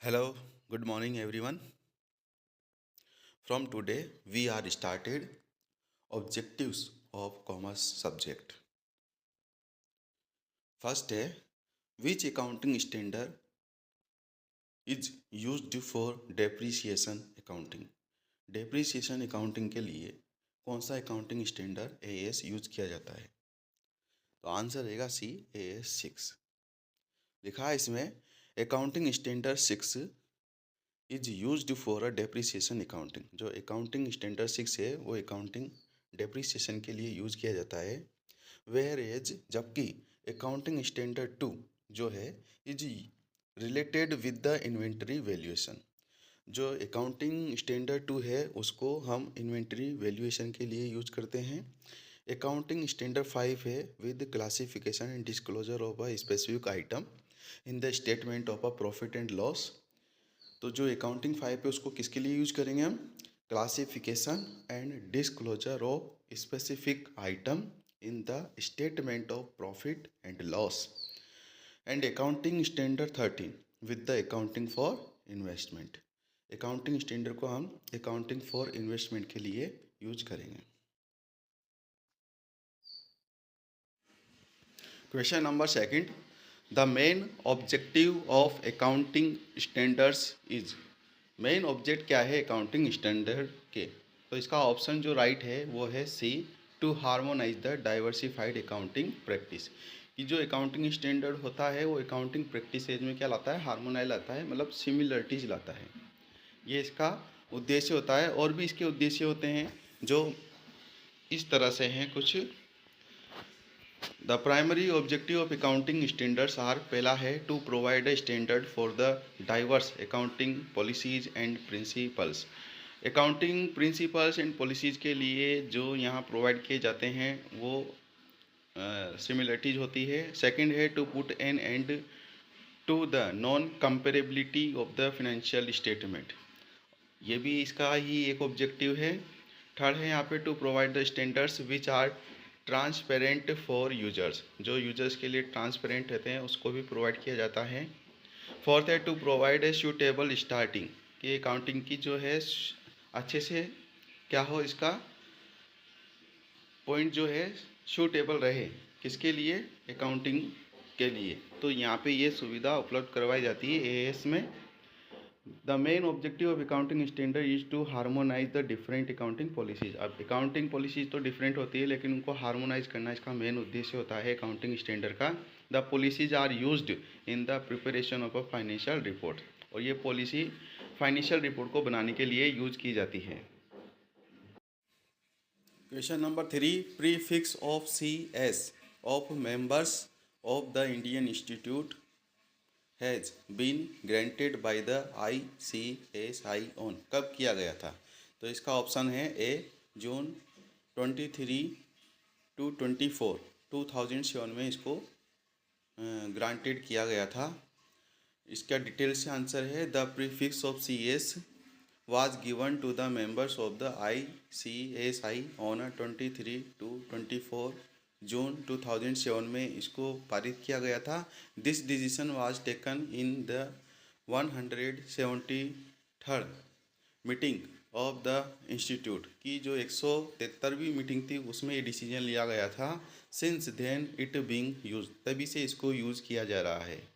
Hello, good morning everyone. From today we are started objectives of commerce subject. First है which accounting standard is used for depreciation accounting. Depreciation accounting के लिए कौन सा accounting standard AS use किया जाता है? तो answer रहेगा सी AS 6. लिखा है इसमें accounting standard 6 is used for a depreciation accounting. जो अकाउंटिंग स्टैंडर्ड 6 है वो अकाउंटिंग डेप्रिसिएशन के लिए यूज किया जाता है। वेयर एज जबकि अकाउंटिंग स्टैंडर्ड 2 जो है is related with the inventory valuation. जो अकाउंटिंग स्टैंडर्ड 2 है उसको हम इन्वेंटरी वैल्यूएशन के लिए यूज करते हैं। अकाउंटिंग स्टैंडर्ड 5 है with classification and disclosure of a specific item in the statement of a profit and loss. तो जो अकाउंटिंग 5 है उसको किसके लिए यूज करेंगे हम? Classification and disclosure of specific item in the statement of profit and loss. And accounting standard 13 with the accounting for investment. Accounting standard को हम अकाउंटिंग फॉर इन्वेस्टमेंट के लिए यूज करेंगे। Question number second, the main objective of accounting standards is. Main object क्या है accounting standard के? तो इसका ऑप्शन जो राइट है वो है C, to harmonise the diversified accounting practice. कि जो अकाउंटिंग स्टैंडर्ड होता है वो अकाउंटिंग प्रैक्टिस में क्या लाता है? हार्मोनाइज लाता है, मतलब सिमिलरिटीज लाता है। ये इसका उद्देश्य होता है। और भी इसके उद्देश्य होते हैं जो इस तरह से हैं कुछ। The primary objective of accounting standards are, पहला है to provide a standard for the diverse accounting policies and principles. Accounting principles and policies के लिए जो यहाँ प्रोवाइड किए जाते हैं वो सिमिलरिटीज होती है। सेकंड है to put an end to the non comparability of the financial statement. ये भी इसका ही एक ऑब्जेक्टिव है। थर्ड है यहाँ पे to provide the standards which are transparent for users. जो यूजर्स के लिए ट्रांसपेरेंट रहते हैं उसको भी प्रोवाइड किया जाता है। फोर्थ है to provide a suitable starting, कि अकाउंटिंग की जो है अच्छे से क्या हो, इसका पॉइंट जो है सूटेबल रहे। किसके लिए? अकाउंटिंग के लिए। तो यहाँ पे ये सुविधा उपलब्ध करवाई जाती है एएस में। The main objective of accounting standard is to harmonise the different accounting policies. अब अकाउंटिंग पॉलिसीज तो डिफरेंट होती है लेकिन उनको हार्मोनाइज करना इसका मेन उद्देश्य होता है अकाउंटिंग स्टैंडर्ड का। The policies are used in the preparation of a financial report. और ये पॉलिसी फाइनेंशियल रिपोर्ट को बनाने के लिए यूज की जाती है। Question number 3, prefix of C S of members of the Indian Institute has been granted by the ICSI on. कब किया गया था? तो इसका ऑप्शन है ए, जून 23 to 24, 2007 में इसको ग्रांटेड किया गया था। इसका डिटेल से आंसर है the prefix of CS was given to the members of the ICSI on 23 to 24 जून 2007 में इसको पारित किया गया था। This decision was taken in the 173rd meeting of the institute, की जो 173वीं मीटिंग थी उसमें ये डिसीजन लिया गया था। Since then it being use, तभी से इसको यूज़ किया जा रहा है।